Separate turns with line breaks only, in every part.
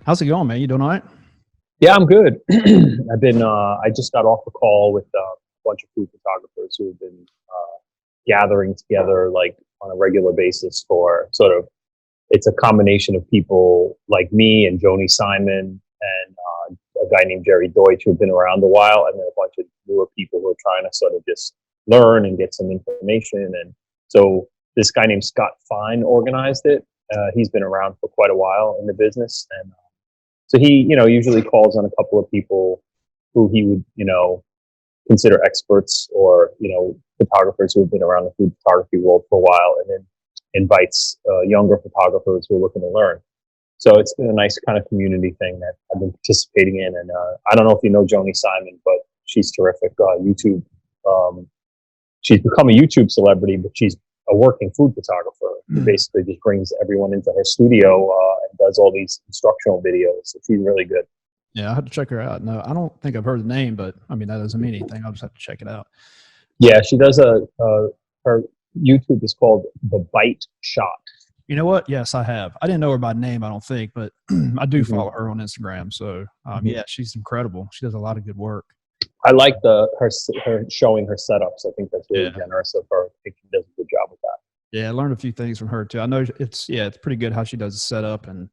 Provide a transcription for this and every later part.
How's it going, man? You doing all right?
Yeah, I'm good. I just got off a call with a bunch of food photographers who have been gathering together like on a regular basis for sort of, it's a combination of people like me and Joni Simon and a guy named Jerry Deutsch who have been around a while, and then a bunch of newer people who are trying to sort of just learn and get some information. And so this guy named Scott Fine organized it. He's been around for quite a while in the business, and so he, usually calls on a couple of people who he would, consider experts or, photographers who have been around the food photography world for a while, and then invites younger photographers who are looking to learn. So it's been a nice kind of community thing that I've been participating in. And I don't know if you know Joni Simon, but she's terrific. YouTube. She's become a YouTube celebrity, but she's a working food photographer who basically just brings everyone into her studio and does all these instructional videos. So she's really good.
Yeah, I had to check her out. No, I don't think I've heard the name, but I mean, that doesn't mean anything. I'll just have to check it out.
Yeah, she does her YouTube is called The Bite Shot.
You know what? Yes, I have. I didn't know her by name, I don't think, but I do follow her on Instagram. So yeah, she's incredible. She does a lot of good work.
I like her showing her setups. I think that's really generous of her. I think she does a good job with that.
Yeah, I learned a few things from her too. I know it's pretty good how she does the setup and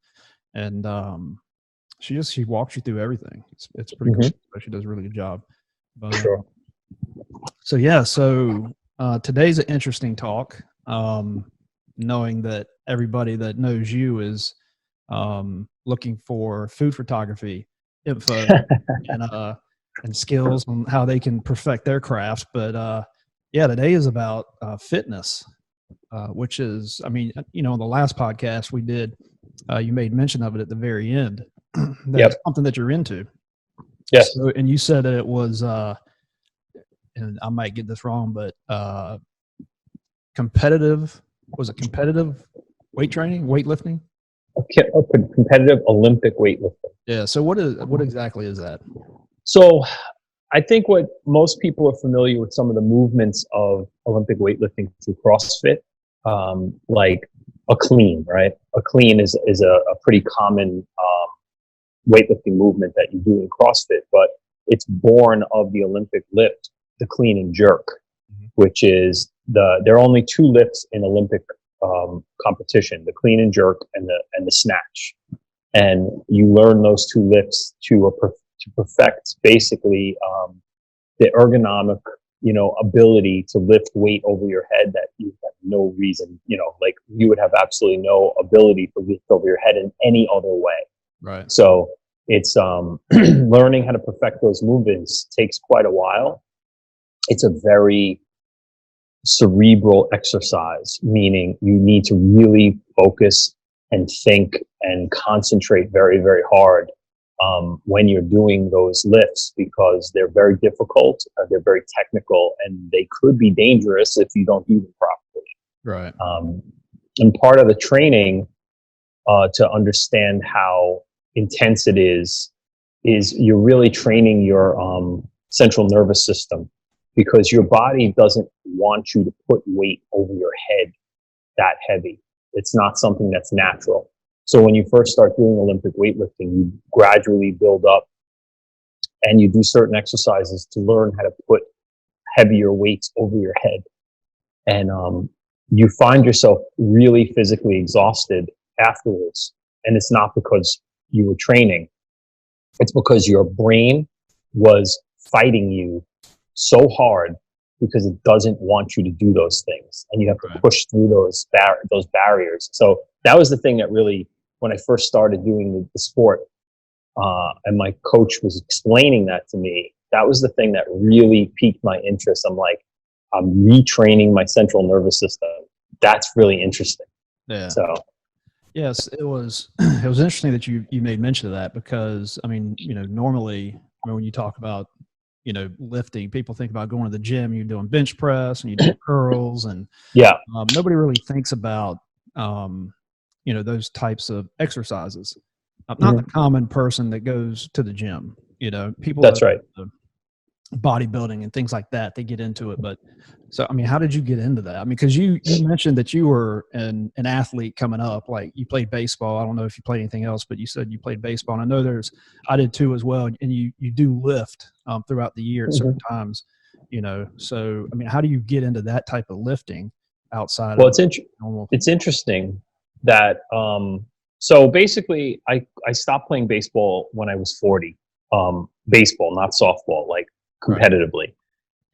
she walks you through everything. It's pretty cool. She does a really good job. But,
sure.
So today's an interesting talk. Knowing that everybody that knows you is looking for food photography info and skills on how they can perfect their craft. But today is about fitness, which is, I mean, in the last podcast we did, you made mention of it at the very end. That's something that you're into.
Yes.
So, and you said that it was, and I might get this wrong, but competitive weight training, weightlifting?
Competitive Olympic weightlifting.
Yeah. So what exactly is that?
So I think what most people are familiar with some of the movements of Olympic weightlifting through CrossFit, like a clean, right? A clean is a pretty common weightlifting movement that you do in CrossFit, but it's born of the Olympic lift, the clean and jerk, which is there are only two lifts in Olympic competition: the clean and jerk and the snatch. And you learn those two lifts to perfect basically the ergonomic, ability to lift weight over your head that you have no reason, like you would have absolutely no ability to lift over your head in any other way.
Right.
So it's learning how to perfect those movements takes quite a while. It's a very cerebral exercise, meaning you need to really focus and think and concentrate very, very hard when you're doing those lifts, because they're very difficult, they're very technical, and they could be dangerous if you don't do them properly.
Right.
And part of the training to understand how intense it is you're really training your central nervous system, because your body doesn't want you to put weight over your head that heavy. It's not something that's natural. So when you first start doing Olympic weightlifting, you gradually build up and you do certain exercises to learn how to put heavier weights over your head. And you find yourself really physically exhausted afterwards. And it's not because you were training. It's because your brain was fighting you so hard because it doesn't want you to do those things, and you have to push through those barriers. So that was the thing that really, when I first started doing the sport, and my coach was explaining that to me, that was the thing that really piqued my interest. I'm like, I'm retraining my central nervous system. That's really interesting.
Yeah.
So
yes, it was interesting that you made mention of that, because I mean, normally when you talk about lifting, people think about going to the gym, you're doing bench press and you do curls, and nobody really thinks about those types of exercises. Not the common person that goes to the gym. People.
That's right.
bodybuilding and things like that. They get into it. But so, I mean, how did you get into that? I mean, because you mentioned that you were an athlete coming up, like you played baseball. I don't know if you played anything else, but you said you played baseball. And I know I did too as well. And you do lift throughout the year at certain times, you know. So, I mean, how do you get into that type of lifting outside
Well,
of normal?
it's interesting that, so basically I stopped playing baseball when I was 40, baseball, not softball, like competitively. Right.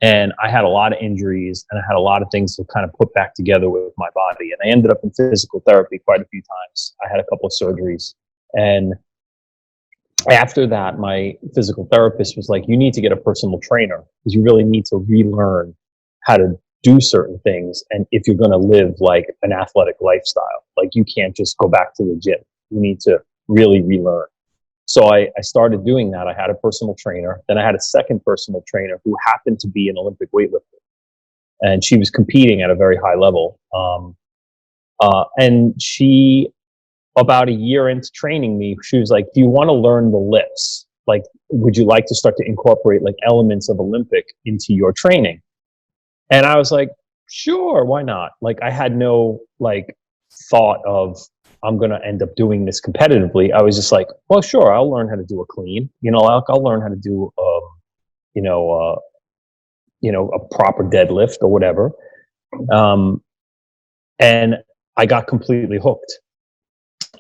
And I had a lot of injuries and I had a lot of things to kind of put back together with my body. And I ended up in physical therapy quite a few times. I had a couple of surgeries. And after that, my physical therapist was like, you need to get a personal trainer because you really need to relearn how to do certain things. And if you're going to live like an athletic lifestyle, like you can't just go back to the gym. You need to really relearn. So I started doing that. I had a personal trainer. Then I had a second personal trainer who happened to be an Olympic weightlifter. And she was competing at a very high level. And she, about a year into training me, she was like, do you want to learn the lifts? Like, would you like to start to incorporate like elements of Olympic into your training? And I was like, sure, why not? Like, I had no like thought of, I'm going to end up doing this competitively. I was just like, well, sure, I'll learn how to do a clean. You know, I'll learn how to do, a proper deadlift or whatever. And I got completely hooked.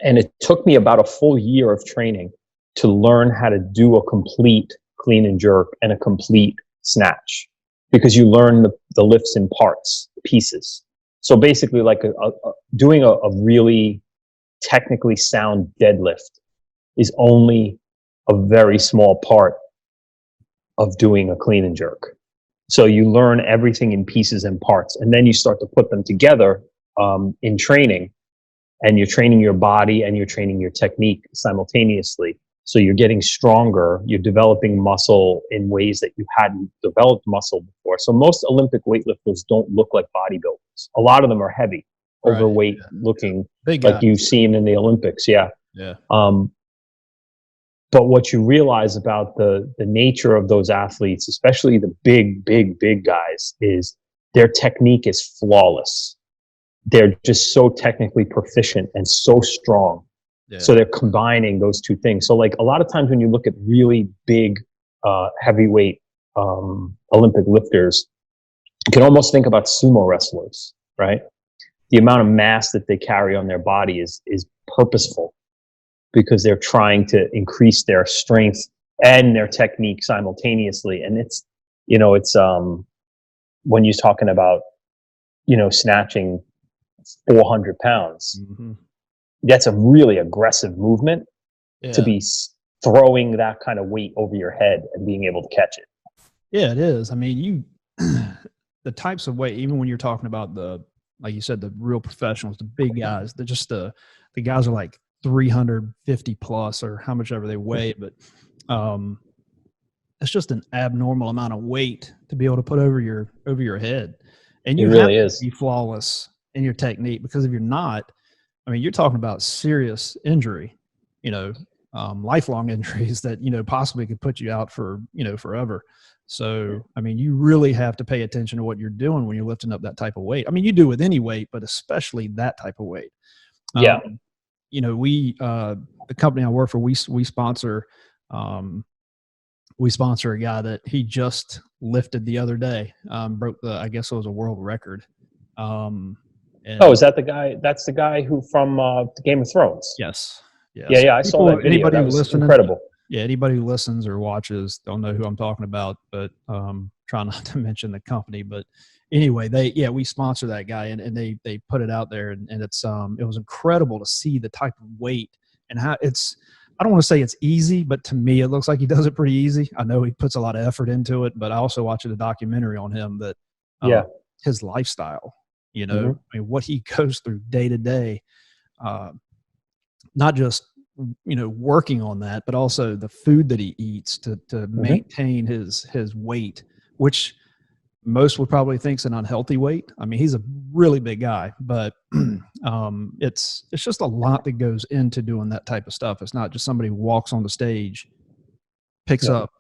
And it took me about a full year of training to learn how to do a complete clean and jerk and a complete snatch, because you learn the lifts in parts, pieces. So basically, like doing a really technically sound deadlift is only a very small part of doing a clean and jerk. So you learn everything in pieces and parts, and then you start to put them together in training, and you're training your body and you're training your technique simultaneously. So you're getting stronger, you're developing muscle in ways that you hadn't developed muscle before. So most Olympic weightlifters don't look like bodybuilders. A lot of them are heavy, overweight looking, like you've seen in the Olympics. Yeah. But what you realize about the nature of those athletes, especially the big guys, is their technique is flawless. They're just so technically proficient and so strong. Yeah. So they're combining those two things. So like a lot of times when you look at really big, heavyweight Olympic lifters, you can almost think about sumo wrestlers, right? The amount of mass that they carry on their body is purposeful, because they're trying to increase their strength and their technique simultaneously. And it's when you're talking about, snatching 400 pounds, that's a really aggressive movement to be throwing that kind of weight over your head and being able to catch it.
Yeah, it is. I mean, the types of weight, even when you're talking about like you said, the real professionals, the big guys, the guys are like 350 plus or how much ever they weigh, but it's just an abnormal amount of weight to be able to put over your head. And you really have to be flawless in your technique, because if you're not, I mean, you're talking about serious injury, lifelong injuries that, possibly could put you out for, forever. So, I mean, you really have to pay attention to what you're doing when you're lifting up that type of weight. I mean, you do with any weight, but especially that type of weight.
Yeah.
The company I work for, we sponsor a guy that he just lifted the other day, broke I guess it was a world record.
Is that the guy? That's the guy who from Game of Thrones.
Yes.
Yeah. I saw that video. That was incredible.
Yeah. Anybody who listens or watches don't know who I'm talking about, but try not to mention the company. But anyway, we sponsor that guy, and they put it out there, and it's it was incredible to see the type of weight and how I don't want to say it's easy, but to me, it looks like he does it pretty easy. I know he puts a lot of effort into it, but I also watched a documentary on him that his lifestyle, I mean, what he goes through day to day, not just, working on that, but also the food that he eats to maintain his weight, which most would probably think is an unhealthy weight. I mean, he's a really big guy, but it's just a lot that goes into doing that type of stuff. It's not just somebody who walks on the stage, picks up,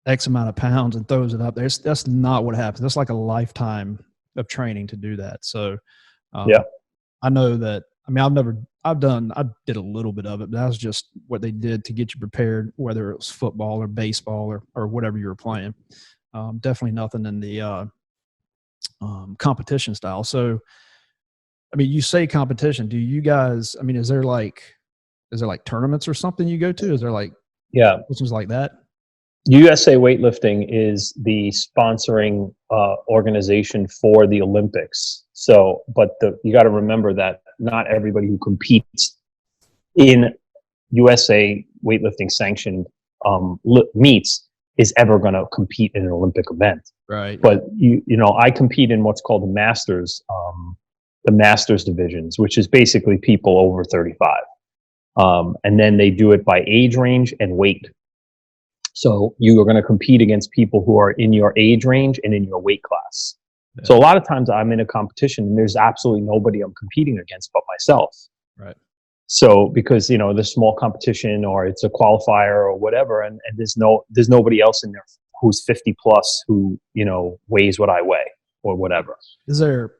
X amount of pounds and throws it up there. That's not what happens. That's like a lifetime of training to do that. So,
Yeah.
I know that. I mean, I did a little bit of it, but that was just what they did to get you prepared, whether it was football or baseball or whatever you were playing. Definitely nothing in the competition style. So, I mean, you say competition. Do you guys? I mean, is there like tournaments or something you go to? Is there like competitions like that?
USA Weightlifting is the sponsoring organization for the Olympics. So, but you got to remember that not everybody who competes in USA Weightlifting sanctioned meets is ever going to compete in an Olympic event.
Right.
But you know, I compete in what's called the Masters divisions, which is basically people over 35. And then they do it by age range and weight. So you are going to compete against people who are in your age range and in your weight class. Yeah. So a lot of times I'm in a competition and there's absolutely nobody I'm competing against but myself.
Right.
So because, you know, there's small competition or it's a qualifier or whatever, and there's nobody else in there who's 50 plus who, you know, weighs what I weigh or whatever.
Is there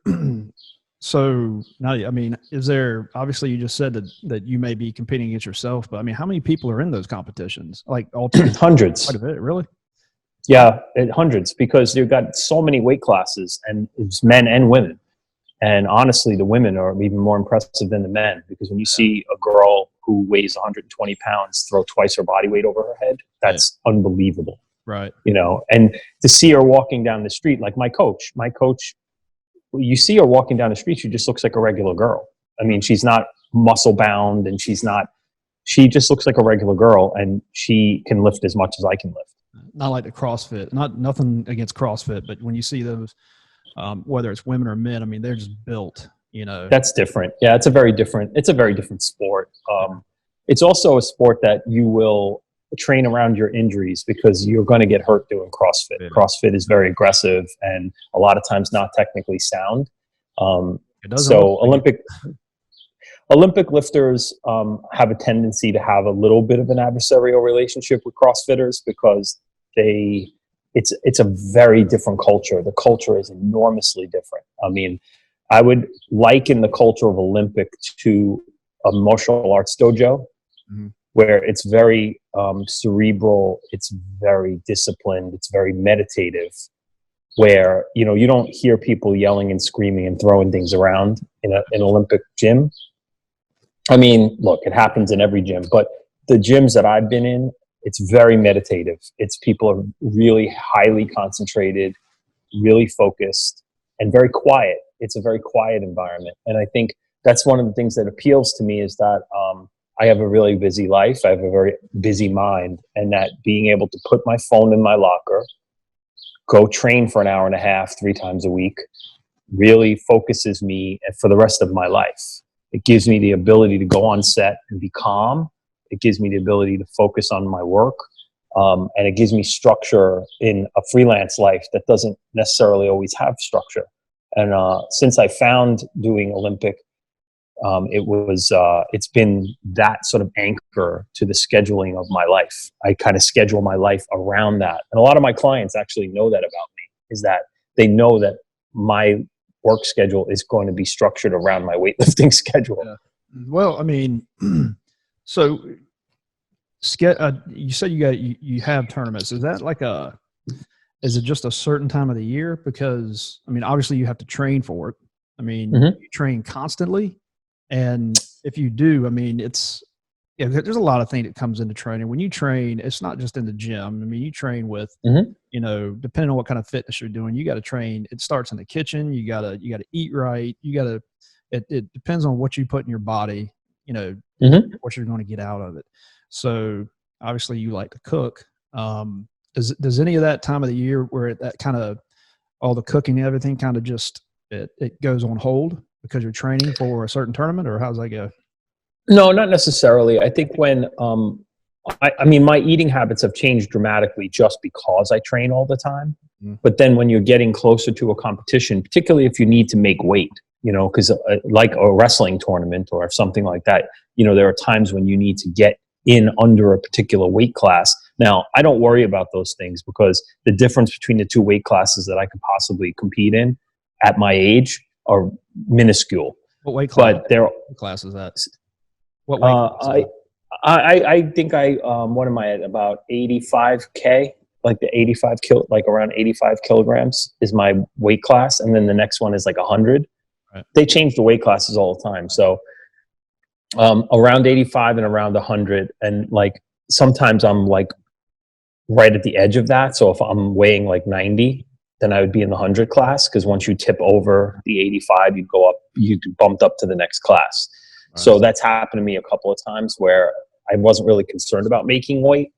so now, I mean, is there, obviously you just said that you may be competing against yourself, but I mean, how many people are in those competitions? Like
hundreds.
Quite a bit, really?
Yeah, hundreds, because you've got so many weight classes and it's men and women. And honestly, the women are even more impressive than the men, because when you see a girl who weighs 120 pounds throw twice her body weight over her head, that's unbelievable.
Right.
You know, and to see her walking down the street, like my coach, you see her walking down the street, she just looks like a regular girl. I mean, she's not muscle bound and she just looks like a regular girl, and she can lift as much as I can lift.
Not like the CrossFit, nothing against CrossFit, but when you see those, whether it's women or men, I mean, they're just built, you know.
That's different. Yeah. It's a very different sport. It's also a sport that you will train around your injuries, because you're going to get hurt doing CrossFit. Yeah. CrossFit is very aggressive and a lot of times not technically sound. So Olympic lifters have a tendency to have a little bit of an adversarial relationship with CrossFitters, because it's a very different culture. The culture is enormously different. I mean, I would liken the culture of Olympic to a martial arts dojo. Mm-hmm. Where it's very cerebral, it's very disciplined, it's very meditative, where, you know, you don't hear people yelling and screaming and throwing things around in an Olympic gym. I mean, look, it happens in every gym, but the gyms that I've been in, it's very meditative. It's people are really highly concentrated, really focused, and very quiet. It's a very quiet environment. And I think that's one of the things that appeals to me, is that I have a really busy life. I have a very busy mind, and that being able to put my phone in my locker, go train for an hour and a half, 3 times a week, really focuses me for the rest of my life. It gives me the ability to go on set and be calm. It gives me the ability to focus on my work. And it gives me structure in a freelance life that doesn't necessarily always have structure. And since I found doing Olympic, it's been that sort of anchor to the scheduling of my life. I kind of schedule my life around that. And a lot of my clients actually know that about me, is that they know that my work schedule is going to be structured around my weightlifting schedule.
Yeah. Well, I mean, so you said you have tournaments. Is that like is it just a certain time of the year? Because, I mean, obviously you have to train for it. I mean, you train constantly. And if you do, I mean, there's a lot of things that comes into training. When you train, it's not just in the gym. I mean, you train with, you know, depending on what kind of fitness you're doing, you got to train. It starts in the kitchen. You gotta eat right. It depends on what you put in your body, you know, what you're going to get out of it. So obviously you like to cook. Does any of that time of the year where that kind of all the cooking and everything kind of just, it goes on hold because you're training for a certain tournament, or how's that go?
No, not necessarily. I think when, I mean, my eating habits have changed dramatically just because I train all the time. But then when you're getting closer to a competition, particularly if you need to make weight, you know, because like a wrestling tournament or something like that, you know, there are times when you need to get in under a particular weight class. Now, I don't worry about those things because the difference between the two weight classes that I could possibly compete in at my age are minuscule.
What weight class?
But they're
class is that? What weight class is that?
I think what am I at, about 85K, like the 85 like around 85 kilograms is my weight class. And then the next one is like 100.
Right.
They change the weight classes all the time. So around 85 and around 100. And like sometimes I'm like right at the edge of that. So if I'm weighing like 90, then I would be in the 100 class. Cause once you tip over the 85, you go up, you bumped up to the next class. Right. So that's happened to me a couple of times where I wasn't really concerned about making weight.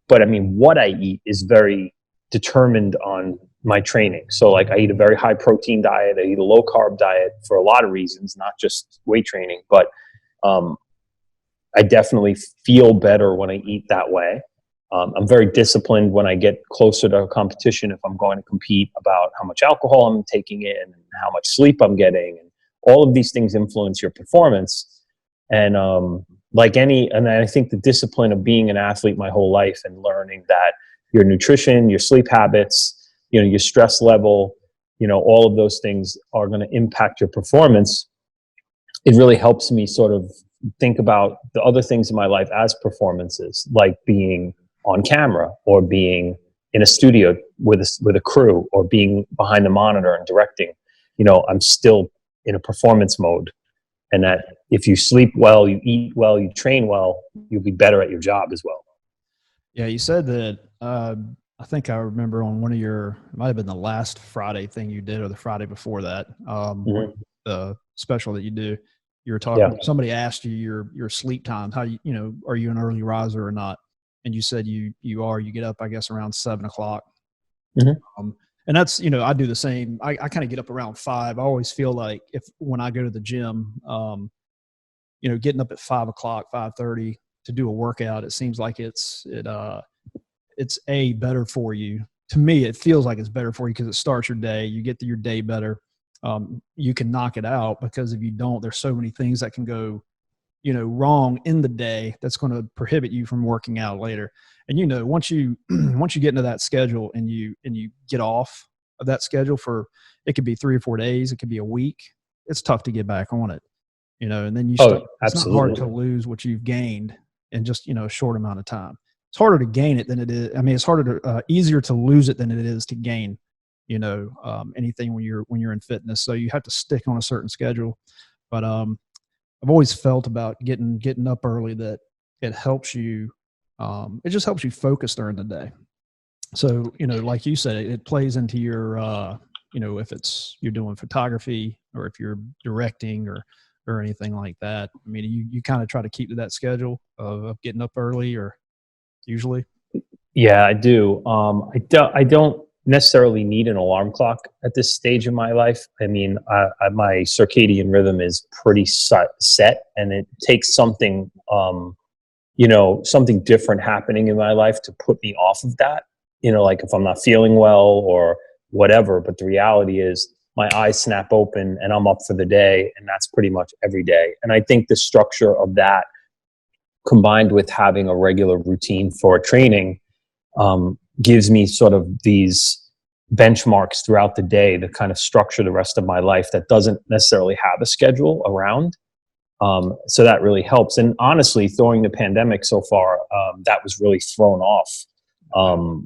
But I mean, what I eat is very determined on my training. So like I eat a very high protein diet. I eat a low carb diet for a lot of reasons, not just weight training, but I definitely feel better when I eat that way. I'm very disciplined when I get closer to a competition. If I'm going to compete, about how much alcohol I'm taking in and how much sleep I'm getting, and all of these things influence your performance. And and I think the discipline of being an athlete my whole life and learning that your nutrition, your sleep habits, your stress level, all of those things are going to impact your performance. It really helps me sort of think about the other things in my life as performances, like being on camera or being in a studio with a crew or being behind the monitor and directing. I'm still in a performance mode. And that if you sleep well, you eat well, you train well, you'll be better at your job as well.
Yeah, you said that, I think I remember on one of it might have been the last Friday thing you did or the Friday before that, the special that you do, you were talking, somebody asked you your sleep times, how are you an early riser or not? And you said you get up, I guess, around 7:00. And that's, I do the same. I kind of get up around 5. I always feel like when I go to the gym, getting up at 5:00, 5:30 to do a workout, it seems like it's better for you. To me, it feels like it's better for you because it starts your day. You get to your day better. You can knock it out, because if you don't, there's so many things that can go, wrong in the day that's going to prohibit you from working out later. And, once you get into that schedule and you get off of that schedule it could be 3 or 4 days, it could be a week, it's tough to get back on it, and then it's not hard to lose what you've gained in just, a short amount of time. It's harder to gain it than it is. I mean, it's easier to lose it than it is to gain, anything when you're in fitness. So you have to stick on a certain schedule. But I've always felt about getting up early that it helps you. It just helps you focus during the day. So, like you said, it plays into your, if you're doing photography or if you're directing or anything like that. I mean, you kind of try to keep to that schedule of getting up early, or usually.
Yeah, I do. I don't necessarily need an alarm clock at this stage of my life. I mean, my circadian rhythm is pretty set, and it takes something, something different happening in my life to put me off of that. Like if I'm not feeling well or whatever. But the reality is my eyes snap open and I'm up for the day, and that's pretty much every day. And I think the structure of that, combined with having a regular routine for training, gives me sort of these benchmarks throughout the day that kind of structure the rest of my life that doesn't necessarily have a schedule around. So that really helps. And honestly, throwing the pandemic so far, that was really thrown off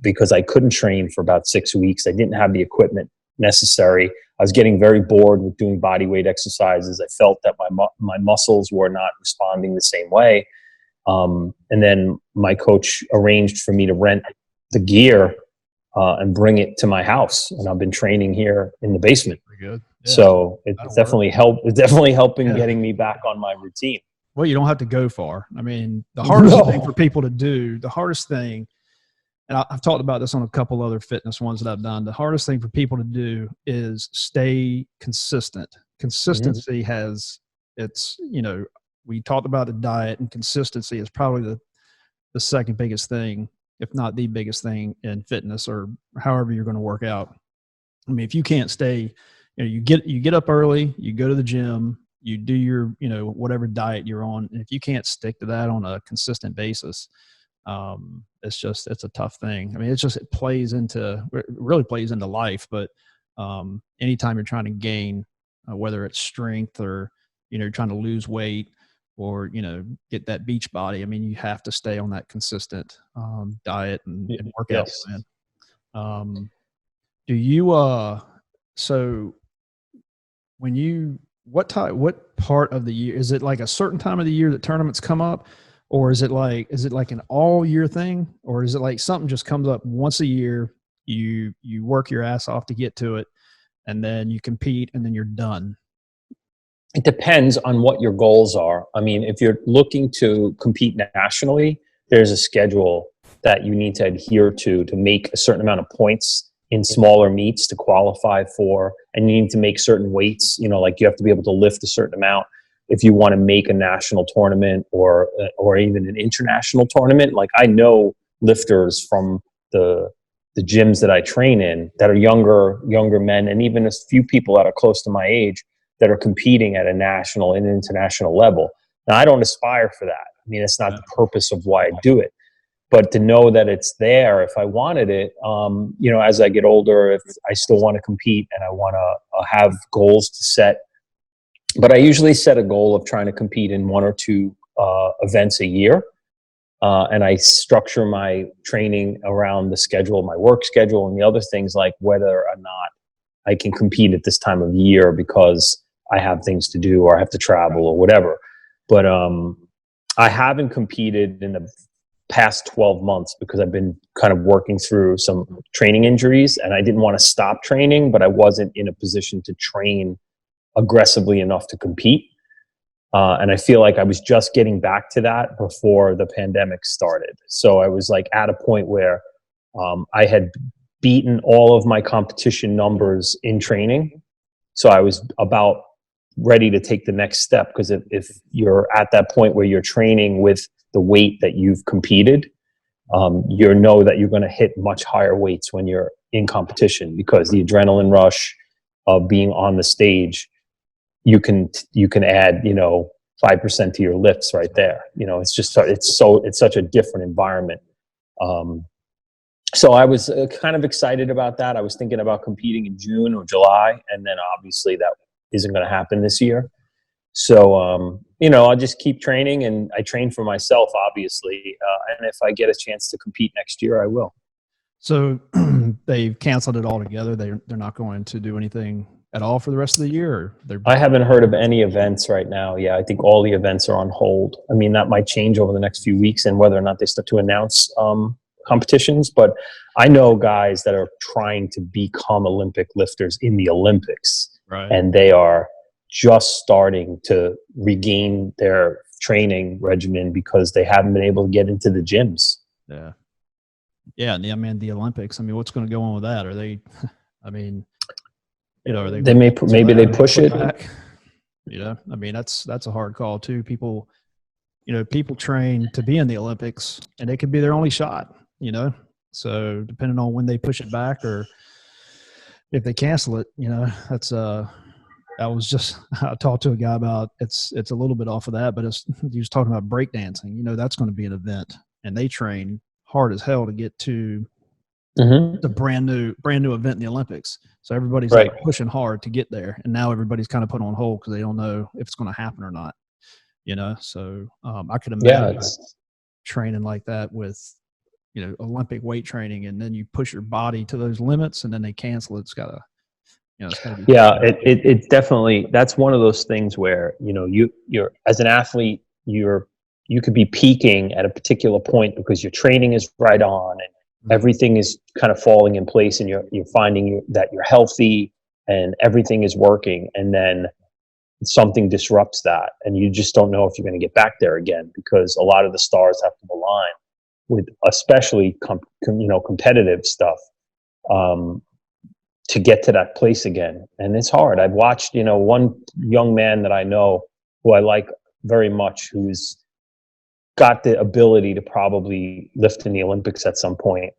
because I couldn't train for about 6 weeks. I didn't have the equipment necessary. I was getting very bored with doing body weight exercises. I felt that my muscles were not responding the same way. And then my coach arranged for me to rent the gear and bring it to my house. And I've been training here in the basement.
Pretty good. Yeah.
So it's definitely helping getting me back on my routine.
Well, you don't have to go far. I mean, the hardest thing for people to do, and I've talked about this on a couple other fitness ones that I've done. The hardest thing for people to do is stay consistent. Consistency we talked about the diet, and consistency is probably the second biggest thing, if not the biggest thing in fitness or however you're going to work out. I mean, if you can't stay, you get up early, you go to the gym, you do your, whatever diet you're on. And if you can't stick to that on a consistent basis, It's a tough thing. I mean, it really plays into life, but anytime you're trying to gain, whether it's strength or, you're trying to lose weight or, get that beach body, I mean, you have to stay on that consistent diet and workout
Yes.
plan. Do you, so what part of the year, is it like a certain time of the year that tournaments come up? Or is it like an all year thing? Or is it like something just comes up once a year, you work your ass off to get to it, and then you compete and then you're done?
It depends on what your goals are. I mean, if you're looking to compete nationally, there's a schedule that you need to adhere to make a certain amount of points in smaller meets to qualify for, and you need to make certain weights, like you have to be able to lift a certain amount if you want to make a national tournament or even an international tournament. Like, I know lifters from the gyms that I train in that are younger men, and even a few people that are close to my age that are competing at a national and international level. Now, I don't aspire for that. I mean, it's not the purpose of why I do it. But to know that it's there if I wanted it, as I get older, if I still want to compete and I want to have goals to set. But I usually set a goal of trying to compete in 1 or 2 events a year. And I structure my training around the schedule, my work schedule, and the other things, like whether or not I can compete at this time of year because I have things to do or I have to travel or whatever. But I haven't competed in the past 12 months because I've been kind of working through some training injuries, and I didn't want to stop training, but I wasn't in a position to train aggressively enough to compete. And I feel like I was just getting back to that before the pandemic started. So I was like at a point where I had beaten all of my competition numbers in training. So I was about ready to take the next step, because if you're at that point where you're training with the weight that you've competed, you know that you're going to hit much higher weights when you're in competition, because the adrenaline rush of being on the stage, you can add 5% to your lifts right there. It's such a different environment. So I was kind of excited about that. I was thinking about competing in June or July, and then obviously that isn't going to happen this year. So, I'll just keep training, and I train for myself, obviously. And if I get a chance to compete next year, I will.
So they've canceled it altogether. They're not going to do anything at all for the rest of the year? Or
I haven't heard of any events right now. Yeah, I think all the events are on hold. I mean, that might change over the next few weeks and whether or not they start to announce competitions. But I know guys that are trying to become Olympic lifters in the Olympics.
Right.
And they are just starting to regain their training regimen because they haven't been able to get into the gyms.
Yeah. Yeah. I mean, the Olympics, I mean, what's going to go on with that? Are they, I mean, are they
maybe they push it.
I mean, that's a hard call too. People train to be in the Olympics, and it could be their only shot, so depending on when they push it back or if they cancel it, I talked to a guy about, it's a little bit off of that, but he was talking about breakdancing. That's going to be an event, and they train hard as hell to get to the brand new event in the Olympics. So everybody's
right.
like pushing hard to get there, and now everybody's kind of put on hold because they don't know if it's going to happen or not. So I could imagine training like that with Olympic weight training, and then you push your body to those limits, and then they cancel it. It's gotta be.
Yeah, it definitely, that's one of those things where you're as an athlete, you could be peaking at a particular point because your training is right on and everything is kind of falling in place, and you're finding that you're healthy and everything is working, and then something disrupts that, and you just don't know if you're going to get back there again, because a lot of the stars have to align with, especially competitive stuff, to get to that place again. And it's hard. I've watched one young man that I know who I like very much, who's got the ability to probably lift in the Olympics at some point.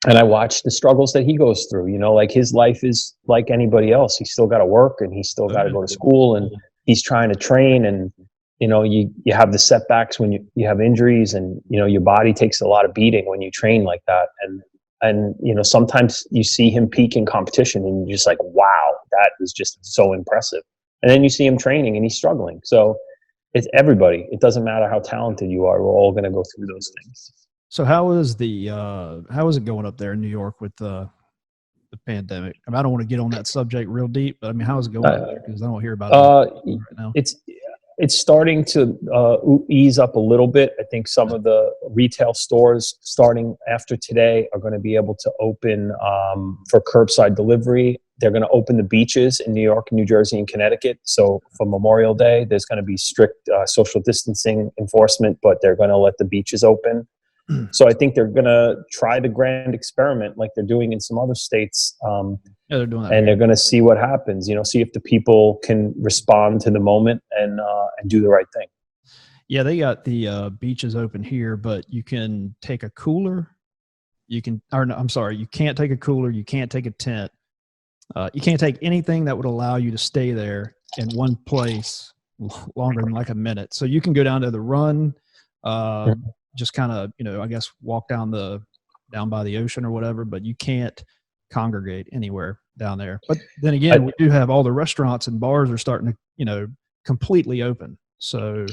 And I watched the struggles that he goes through. Like, his life is like anybody else. He's still got to work, and he's still got to go to school, and he's trying to train. And you know, you have the setbacks when you have injuries, and, you know, your body takes a lot of beating when you train like that. And, you know, sometimes you see him peak in competition and you're just like, wow, that is just so impressive. And then you see him training and he's struggling. So it's everybody. It doesn't matter how talented you are. We're all going to go through those things.
So how is it going up there in New York with the pandemic? I mean, I don't want to get on that subject real deep, but I mean, how is it going up there? Because I don't hear about it right now.
It's starting to ease up a little bit. I think some of the retail stores starting after today are going to be able to open for curbside delivery. They're going to open the beaches in New York, New Jersey, and Connecticut. So for Memorial Day, there's going to be strict social distancing enforcement, but they're going to let the beaches open. So I think they're going to try the grand experiment like they're doing in some other states.
Yeah, they're doing that.
And they're going to see what happens, you know, see if the people can respond to the moment and do the right thing.
Yeah, they got the beaches open here, but you can take a cooler. You can't take a cooler. You can't take a tent. You can't take anything that would allow you to stay there in one place longer than like a minute. So you can go down to the run, just kind of, you know, I guess walk down by the ocean or whatever, but you can't congregate anywhere down there. But then again, we do have all the restaurants and bars are starting to, you know, completely open. So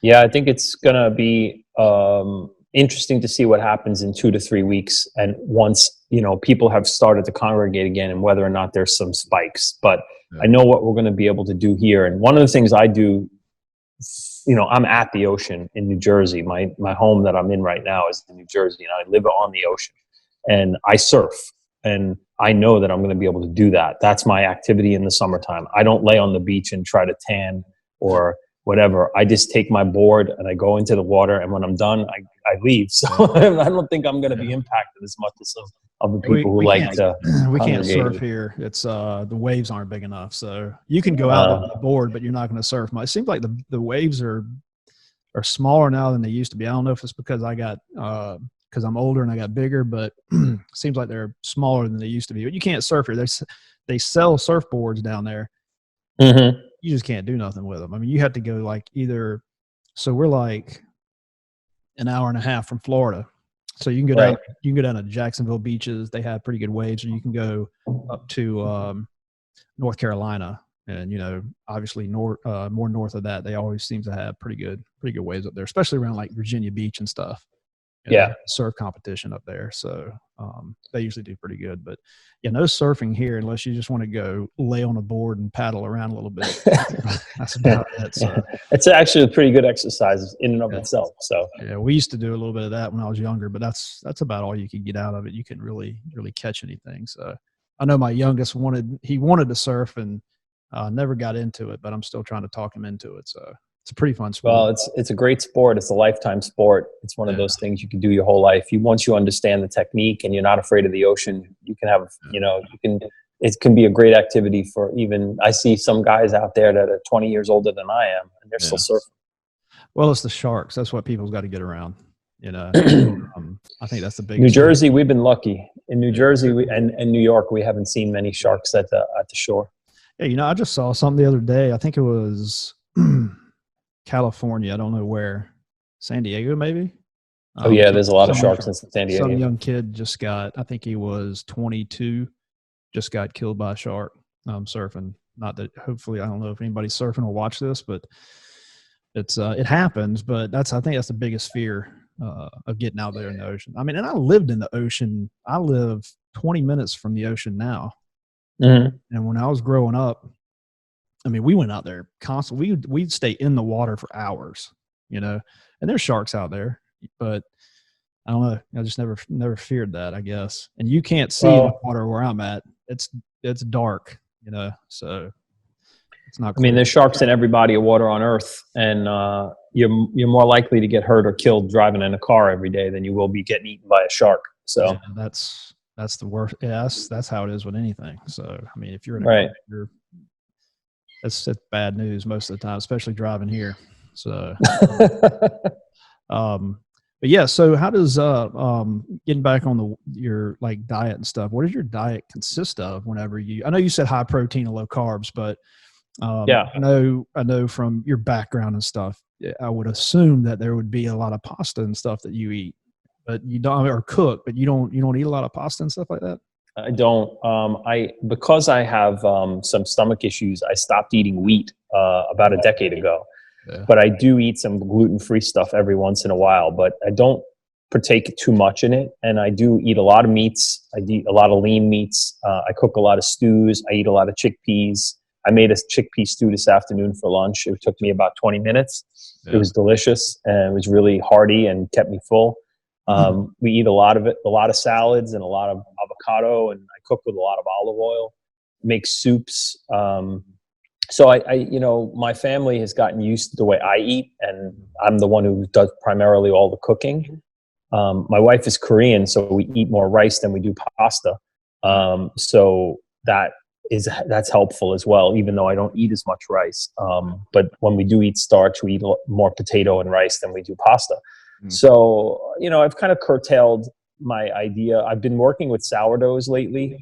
yeah, I think it's going to be interesting to see what happens in 2 to 3 weeks. And once, you know, people have started to congregate again, and whether or not there's some spikes, but I know what we're going to be able to do here. And one of the things I do, you know, I'm at the ocean in New Jersey. My home that I'm in right now is in New Jersey, and I live on the ocean, and I surf, and I know that I'm going to be able to do that. That's my activity in the summertime. I don't lay on the beach and try to tan or whatever. I just take my board and I go into the water, and when I'm done, I leave. So I don't think I'm going to be impacted as much as some of the people who like to.
We can't surf here. It's the waves aren't big enough, so you can go out on the board, but you're not going to surf much. It seems like the waves are smaller now than they used to be. I don't know if it's because because I'm older and I got bigger, but it seems like they're smaller than they used to be. But you can't surf here. They sell surfboards down there.
Mm-hmm.
You just can't do nothing with them. I mean, you have to go like so we're like an hour and a half from Florida. So you can go down to Jacksonville beaches. They have pretty good waves, or you can go up to North Carolina. And, you know, obviously more north of that, they always seem to have pretty good waves up there, especially around like Virginia Beach and stuff.
Yeah.
Surf competition up there. So they usually do pretty good. But yeah, no surfing here unless you just want to go lay on a board and paddle around a little bit. That's about it. So
it's actually a pretty good exercise in and of itself. So
yeah, we used to do a little bit of that when I was younger, but that's about all you can get out of it. You can really catch anything. So I know my youngest wanted to surf and never got into it, but I'm still trying to talk him into it. So it's a pretty fun sport.
Well, it's a great sport. It's a lifetime sport. It's one of those things you can do your whole life. Once you understand the technique and you're not afraid of the ocean, you can have, you know, it can be a great activity for even, I see some guys out there that are 20 years older than I am, and they're still surfing.
Well, it's the sharks. That's what people's got to get around. You know, I think that's the biggest.
New Jersey, we've been lucky. In New Jersey and New York, we haven't seen many sharks at the shore.
Yeah, you know, I just saw something the other day. I think it was California. I don't know where. San Diego, maybe?
Oh, yeah, there's a lot of sharks in San Diego.
Some young kid just got, I think he was 22, just got killed by a shark surfing. Not that, hopefully, I don't know if anybody's surfing will watch this, but it happens. But I think that's the biggest fear of getting out there in the ocean. I mean, and I lived in the ocean. I live 20 minutes from the ocean now.
Mm-hmm.
And when I was growing up, I mean, we went out there constantly. We'd stay in the water for hours, you know, and there's sharks out there, but I don't know. I just never feared that, I guess. And you can't see the water where I'm at. It's dark, you know, so it's not clear.
I mean, there's sharks in every body of water on Earth, and you're more likely to get hurt or killed driving in a car every day than you will be getting eaten by a shark. So
yeah, that's the worst. Yeah, that's how it is with anything. So I mean, if you're in a car, it's bad news most of the time, especially driving here. So, but yeah. So how does getting back on your like diet and stuff? What does your diet consist of? Whenever I know you said high protein and low carbs, but I know from your background and stuff, I would assume that there would be a lot of pasta and stuff that you eat, but you don't, or cook, but you don't eat a lot of pasta and stuff like that.
I don't. Because I have some stomach issues. I stopped eating wheat about a decade ago.
Yeah.
But I do eat some gluten-free stuff every once in a while. But I don't partake too much in it. And I do eat a lot of meats. I eat a lot of lean meats. I cook a lot of stews. I eat a lot of chickpeas. I made a chickpea stew this afternoon for lunch. It took me about 20 minutes.
Yeah.
It was delicious, and it was really hearty and kept me full. We eat a lot of it, a lot of salads and a lot of avocado, and I cook with a lot of olive oil, make soups. So my family has gotten used to the way I eat, and I'm the one who does primarily all the cooking. My wife is Korean, so we eat more rice than we do pasta. So that's helpful as well, even though I don't eat as much rice. But when we do eat starch, we eat more potato and rice than we do pasta. So, I've kind of curtailed my idea. I've been working with sourdoughs lately.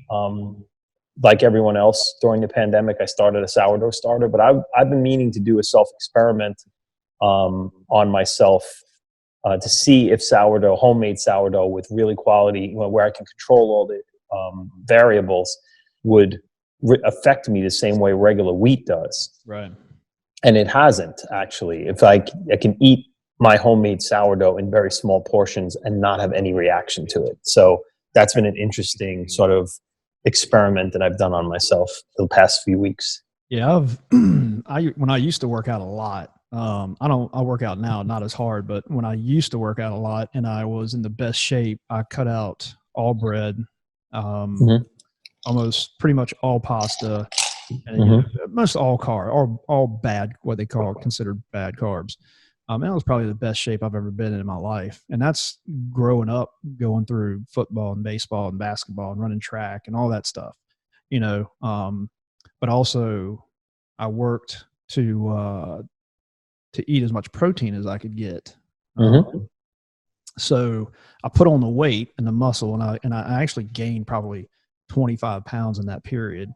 Like everyone else during the pandemic, I started a sourdough starter, but I've been meaning to do a self-experiment on myself to see if homemade sourdough with really quality, where I can control all the variables, would affect me the same way regular wheat does.
Right.
And it hasn't, actually. If I can eat my homemade sourdough in very small portions and not have any reaction to it. So that's been an interesting sort of experiment that I've done on myself the past few weeks.
Yeah, when I used to work out a lot, I work out now, not as hard, but when I used to work out a lot and I was in the best shape, I cut out all bread, almost pretty much all pasta, and most all all bad, what they call considered bad carbs. And that was probably the best shape I've ever been in my life. And that's growing up, going through football and baseball and basketball and running track and all that stuff, but also I worked to eat as much protein as I could get. So I put on the weight and the muscle, and I actually gained probably 25 pounds in that period.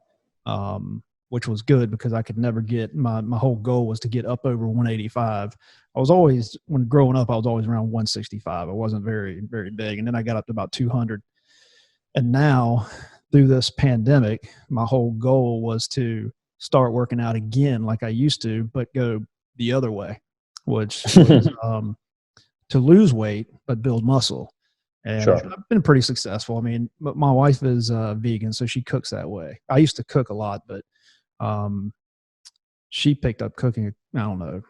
Which was good because I could never get my whole goal was to get up over 185. When growing up, I was always around 165. I wasn't very, very big. And then I got up to about 200. And now through this pandemic, my whole goal was to start working out again like I used to, but go the other way, which was to lose weight, but build muscle. And
sure.
I've been pretty successful. I mean, but my wife is vegan, so she cooks that way. I used to cook a lot, but she picked up cooking, I don't know,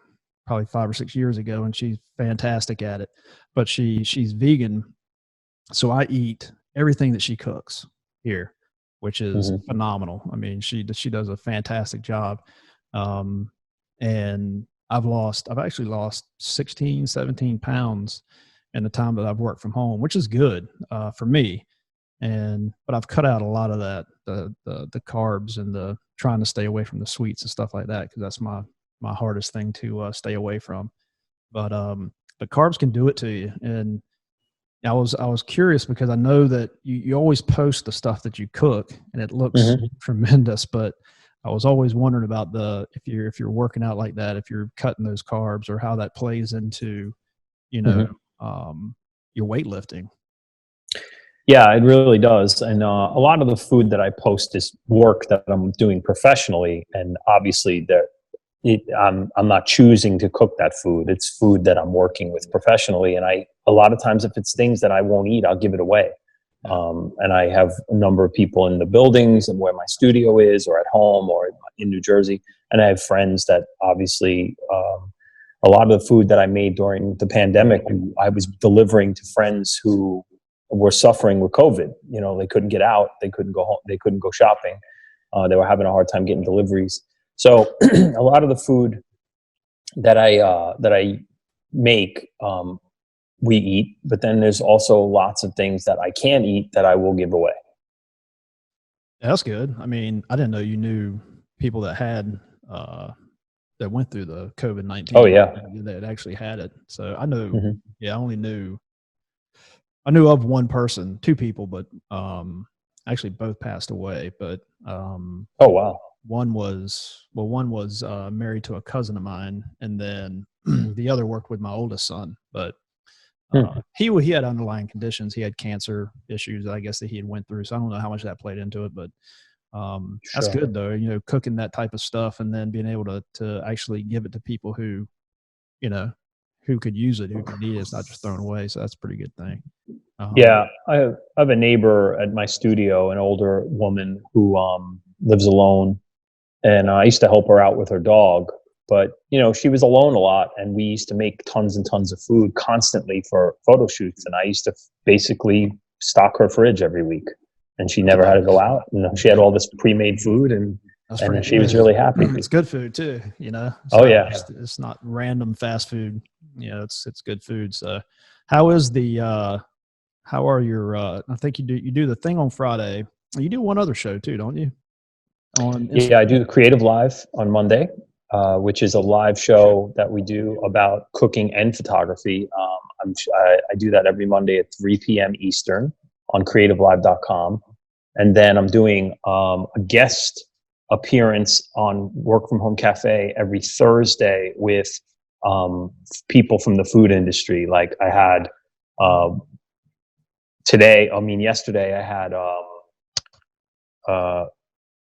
probably 5 or 6 years ago, and she's fantastic at it. But she's vegan, so I eat everything that she cooks here, which is phenomenal. I mean, she does a fantastic job. And I've actually lost 16, 17 pounds in the time that I've worked from home, which is good for me. But I've cut out a lot of that, the carbs and the trying to stay away from the sweets and stuff like that, because that's my hardest thing to stay away from. But carbs can do it to you. And I was curious because I know that you always post the stuff that you cook and it looks tremendous, but I was always wondering about if you're working out like that, if you're cutting those carbs, or how that plays into, your weightlifting.
Yeah, it really does. And a lot of the food that I post is work that I'm doing professionally. And obviously I'm not choosing to cook that food. It's food that I'm working with professionally. And a lot of times if it's things that I won't eat, I'll give it away. And I have a number of people in the buildings and where my studio is, or at home, or in New Jersey. And I have friends that obviously, a lot of the food that I made during the pandemic, I was delivering to friends who were suffering with COVID. They couldn't get out, they couldn't go home, they couldn't go shopping. They were having a hard time getting deliveries. So a lot of the food that I make, we eat, but then there's also lots of things that I can't eat that I will give away.
That's good. I mean, I didn't know you knew people that had that went through the COVID-19.
Oh yeah,
that actually had it. So I know. I knew of one person, two people, but actually both passed away. But
oh wow,
one was married to a cousin of mine, and then the other worked with my oldest son, but he had underlying conditions. He had cancer issues, I guess, that he had went through. So I don't know how much that played into it, but that's good though. You know, cooking that type of stuff and then being able to actually give it to people who, you know, who could use it, who could need it. It's not just thrown away. So that's a pretty good thing.
Yeah, I have a neighbor at my studio, an older woman who lives alone, and I used to help her out with her dog. But you know, she was alone a lot, and we used to make tons and tons of food constantly for photo shoots. And I used to basically stock her fridge every week, and she never had to go out. You know, she had all this pre-made food, and she was really happy.
It's good food too, you know. It's not random fast food. You know, it's good food. So, how is the? How are your? I think you do the thing on Friday. You do one other show too, don't you?
Yeah, I do the Creative Live on Monday, which is a live show that we do about cooking and photography. I do that every Monday at 3 p.m. Eastern on creativelive.com. And then I'm doing a guest appearance on Work From Home Cafe every Thursday with people from the food industry. Like I had yesterday I had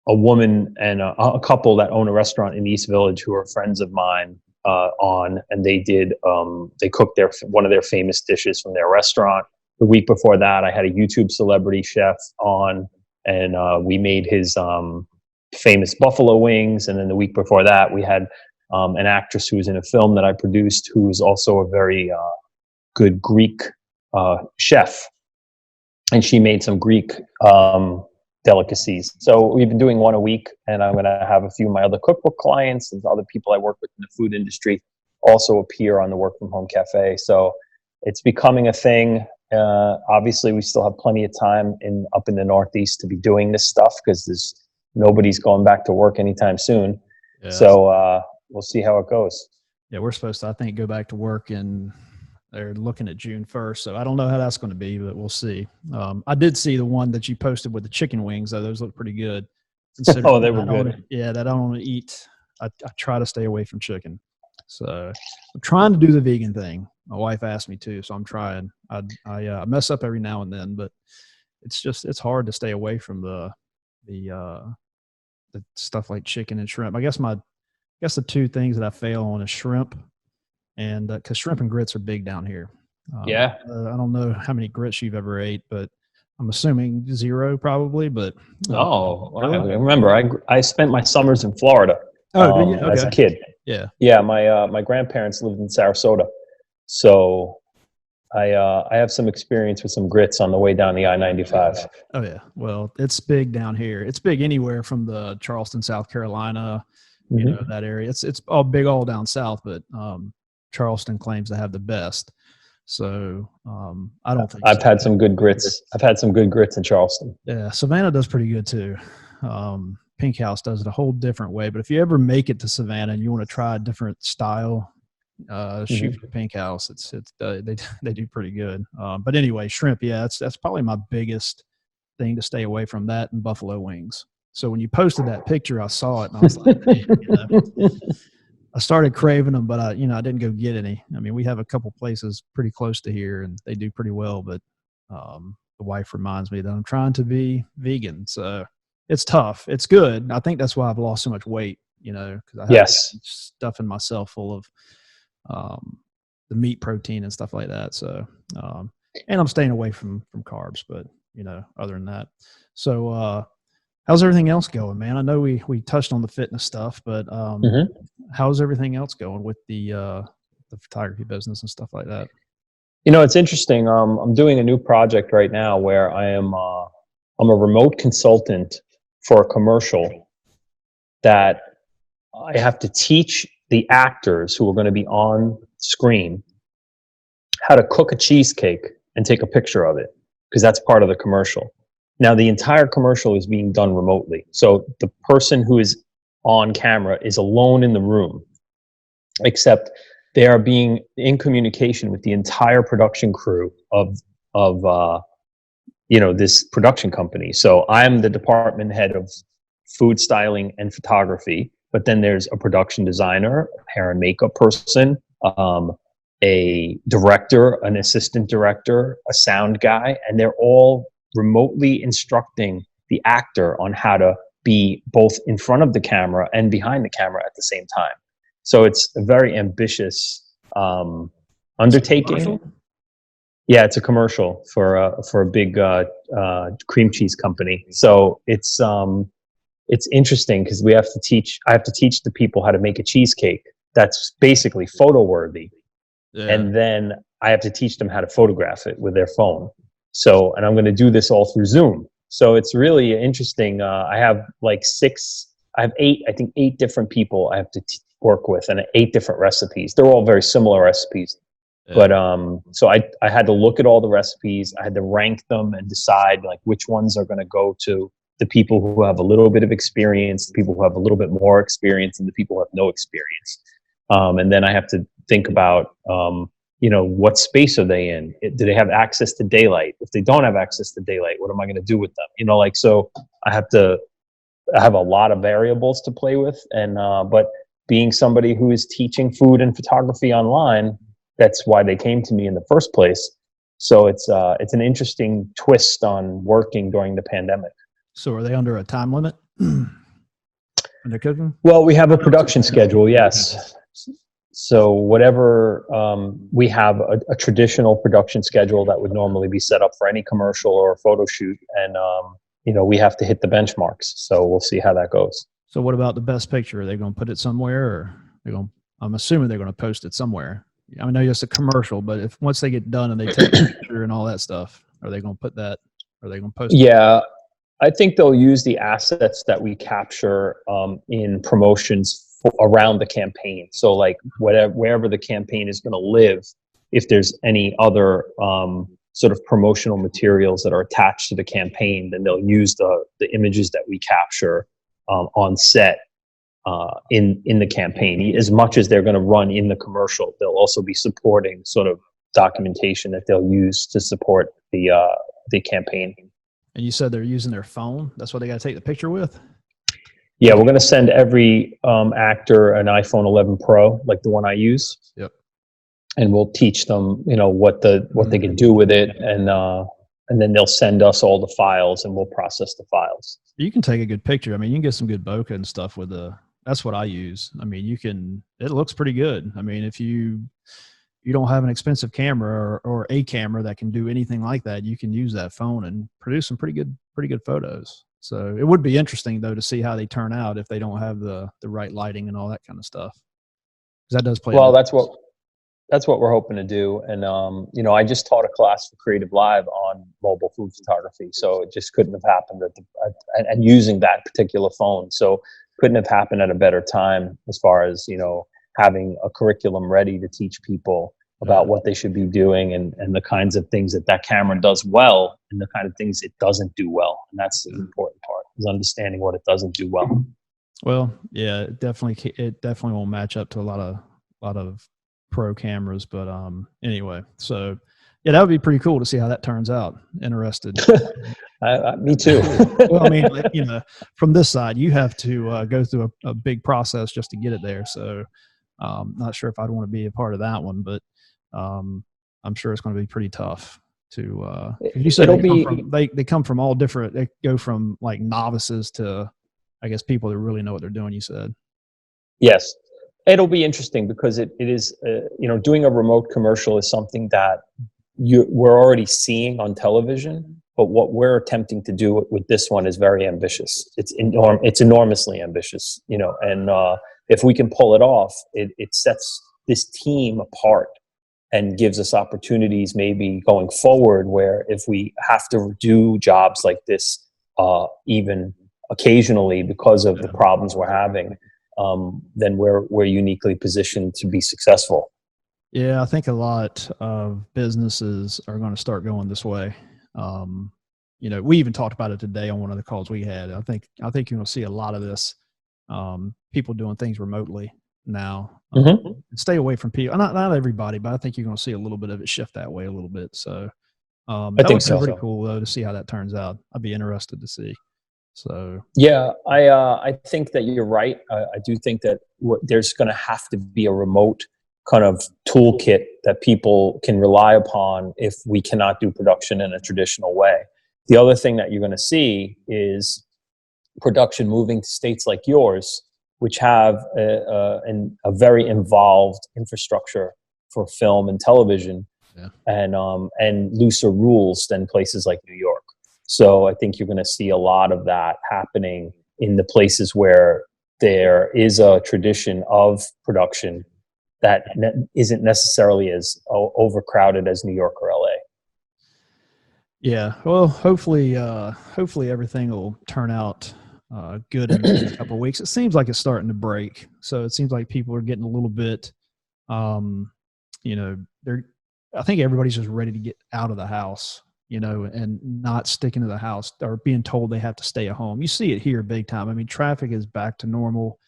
a woman and a couple that own a restaurant in the East Village who are friends of mine on, and they cooked one of their famous dishes from their restaurant. The week before that, I had a YouTube celebrity chef on, and we made his famous buffalo wings. And then the week before that, we had an actress who was in a film that I produced, who was also a very good Greek chef, and she made some Greek delicacies. So we've been doing one a week, and I'm going to have a few of my other cookbook clients and other people I work with in the food industry also appear on the Work From Home Cafe. So it's becoming a thing. Obviously, we still have plenty of time up in the Northeast to be doing this stuff because nobody's going back to work anytime soon. Yeah. So we'll see how it goes.
Yeah, we're supposed to, I think, go back to work they're looking at June 1st. So I don't know how that's going to be, but we'll see. I did see the one that you posted with the chicken wings, though. Those look pretty good.
Oh, they were good.
That I don't want to eat. I try to stay away from chicken. So I'm trying to do the vegan thing. My wife asked me to, so I'm trying. I mess up every now and then, but it's hard to stay away from the stuff like chicken and shrimp. I guess the two things that I fail on is shrimp, and because shrimp and grits are big down here.
Yeah.
I don't know how many grits you've ever ate, but I'm assuming 0 probably. But
I remember I spent my summers in Florida as a kid. Yeah. My grandparents lived in Sarasota, so I have some experience with some grits on the way down the I-95.
Oh yeah, well, it's big down here. It's big anywhere from the Charleston, South Carolina, you know, that area. It's all big all down south, but Charleston claims to have the best. So I don't think
I've had some good grits. I've had some good grits in Charleston.
Yeah, Savannah does pretty good too. Pink House does it a whole different way. But if you ever make it to Savannah and you want to try a different style, shoot for Pink House. They do pretty good. But anyway, shrimp, yeah, that's probably my biggest thing to stay away from, that and buffalo wings. So when you posted that picture, I saw it and I was like, I started craving them, but I didn't go get any. I mean, we have a couple places pretty close to here and they do pretty well, but the wife reminds me that I'm trying to be vegan. So it's tough. It's good. I think that's why I've lost so much weight, because I have been stuffing myself full of the meat protein and stuff like that. So, and I'm staying away from carbs, but other than that. So, how's everything else going, man? I know we touched on the fitness stuff, but how's everything else going with the photography business and stuff like that?
It's interesting. I'm doing a new project right now where I'm a remote consultant for a commercial that I have to teach the actors who are going to be on screen how to cook a cheesecake and take a picture of it, because that's part of the commercial. Now, the entire commercial is being done remotely. So the person who is on camera is alone in the room, except they are being in communication with the entire production crew of this production company. So I'm the department head of food styling and photography, but then there's a production designer, a hair and makeup person, a director, an assistant director, a sound guy, and they're all remotely instructing the actor on how to be both in front of the camera and behind the camera at the same time. So it's a very ambitious undertaking. Yeah, it's a commercial for a big cream cheese company. So it's interesting because I have to teach the people how to make a cheesecake that's basically photo worthy. Yeah. And then I have to teach them how to photograph it with their phone. So, and I'm going to do this all through Zoom. So it's really interesting. I have eight different people I have to work with, and 8 different recipes. They're all very similar recipes. Yeah. But so I had to look at all the recipes. I had to rank them and decide like which ones are going to go to the people who have a little bit of experience, the people who have a little bit more experience, and the people who have no experience. And then I have to think about, what space are they in? Do they have access to daylight? If they don't have access to daylight, what am I going to do with them? So I have a lot of variables to play with. And, but being somebody who is teaching food and photography online, that's why they came to me in the first place. So it's an interesting twist on working during the pandemic.
So are they under a time limit when they're cooking?
Well, we have a production schedule, yes. So whatever, we have a traditional production schedule that would normally be set up for any commercial or a photo shoot. And, we have to hit the benchmarks. So we'll see how that goes.
So what about the best picture? Are they going to put it somewhere, or I'm assuming they're going to post it somewhere. I know it's a commercial, but once they get done and they take a picture and all that stuff, are they going to put that, are they going to post it?
Yeah, I think they'll use the assets that we capture in promotions around the campaign. So like wherever the campaign is going to live, if there's any other sort of promotional materials that are attached to the campaign, then they'll use the images that we capture on set in the campaign. As much as they're going to run in the commercial, they'll also be supporting sort of documentation that they'll use to support the campaign.
And you said they're using their phone. That's what they got to take the picture with?
Yeah, we're going to send every actor an iPhone 11 Pro, like the one I use.
Yep. And
we'll teach them, what they can do with it, and then they'll send us all the files, and we'll process the files.
You can take a good picture. I mean, you can get some good bokeh and stuff with that's what I use. I mean, it looks pretty good. I mean, if you don't have an expensive camera or a camera that can do anything like that, you can use that phone and produce some pretty good photos. So it would be interesting though to see how they turn out if they don't have the right lighting and all that kind of stuff. Because that does play.
Well, that's what we're hoping to do. And I just taught a class for Creative Live on mobile food photography, so it just couldn't have happened and using that particular phone. So couldn't have happened at a better time as far as having a curriculum ready to teach people about what they should be doing and the kinds of things that camera does well and the kind of things it doesn't do well. And that's the important part, is understanding what it doesn't do well.
Well, yeah, it definitely won't match up to a lot of pro cameras, but anyway, so yeah, that would be pretty cool to see how that turns out. Interested.
Me too.
Well, I mean, from this side, you have to go through a big process just to get it there. So not sure if I'd want to be a part of that one, but I'm sure it's going to be pretty tough to, you said they come from all different, they go from like novices to, I guess, people that really know what they're doing, you said.
Yes. It'll be interesting because it is, doing a remote commercial is something that we're already seeing on television, but what we're attempting to do with this one is very ambitious. It's enormously ambitious, and if we can pull it off, it sets this team apart and gives us opportunities maybe going forward where if we have to do jobs like this, even occasionally because of the problems we're having, then we're uniquely positioned to be successful.
Yeah, I think a lot of businesses are going to start going this way. We even talked about it today on one of the calls we had. I think you're going to see a lot of this, people doing things remotely now. Stay away from people. Not everybody, but I think you're going to see a little bit of it shift that way a little bit. So I think it's pretty cool though to see how that turns out. I'd be interested to see. So
yeah, I think that you're right. I do think that there's going to have to be a remote kind of toolkit that people can rely upon if we cannot do production in a traditional way. The other thing that you're going to see is production moving to states like yours, which have a very involved infrastructure for film and television,
Yeah.
and looser rules than places like New York. So I think you're going to see a lot of that happening in the places where there is a tradition of production that isn't necessarily as overcrowded as New York or LA.
Yeah. Well, hopefully everything will turn out good in the next couple of weeks. It seems like it's starting to break. So it seems like people are getting a little bit, I think everybody's just ready to get out of the house, and not sticking to the house or being told they have to stay at home. You see it here big time. I mean, traffic is back to normal.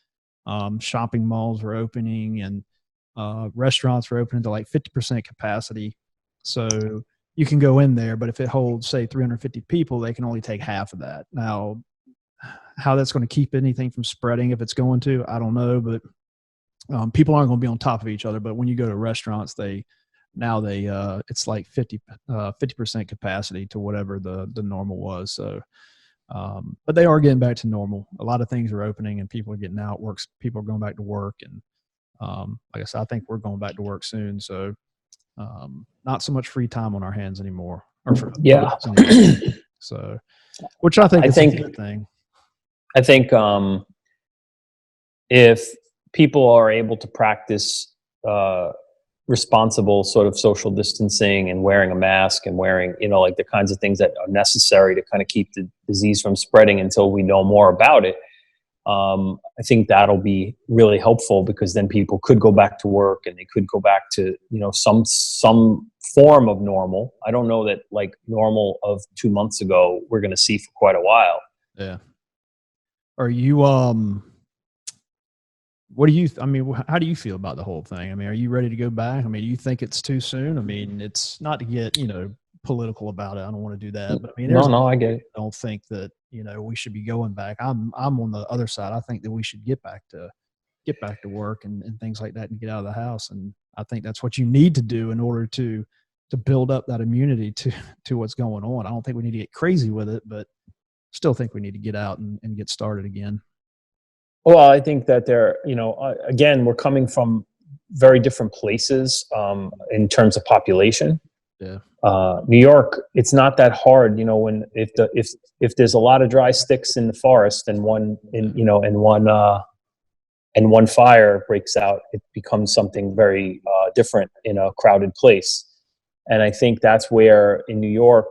Shopping malls are opening, and restaurants are opening to like 50% capacity. So you can go in there, but if it holds, say, 350 people, they can only take half of that. Now, how that's going to keep anything from spreading, if it's going to, I don't know, but people aren't going to be on top of each other. But when you go to restaurants, it's like 50% capacity to whatever the normal was. So, but they are getting back to normal. A lot of things are opening, and people are getting out. People are going back to work, and like I said, I think we're going back to work soon. So, not so much free time on our hands anymore, or for us anymore. So, which I think is a good thing.
I think if people are able to practice responsible sort of social distancing and wearing a mask and wearing, like the kinds of things that are necessary to kind of keep the disease from spreading until we know more about it, I think that'll be really helpful, because then people could go back to work and they could go back to, some form of normal. I don't know that like normal of 2 months ago we're going to see for quite a while.
Yeah. Are you, how do you feel about the whole thing? I mean, are you ready to go back? I mean, do you think it's too soon? I mean, it's not to get, political about it. I don't want to do that, but I mean,
I get it.
I don't think that, we should be going back. I'm on the other side. I think that we should get back to work and things like that, and get out of the house. And I think that's what you need to do in order to build up that immunity to what's going on. I don't think we need to get crazy with it, but still think we need to get out and get started again.
Well, I think that again, we're coming from very different places in terms of population.
Yeah.
New York, it's not that hard, if there's a lot of dry sticks in the forest and one fire breaks out, it becomes something very different in a crowded place. And I think that's where in New York,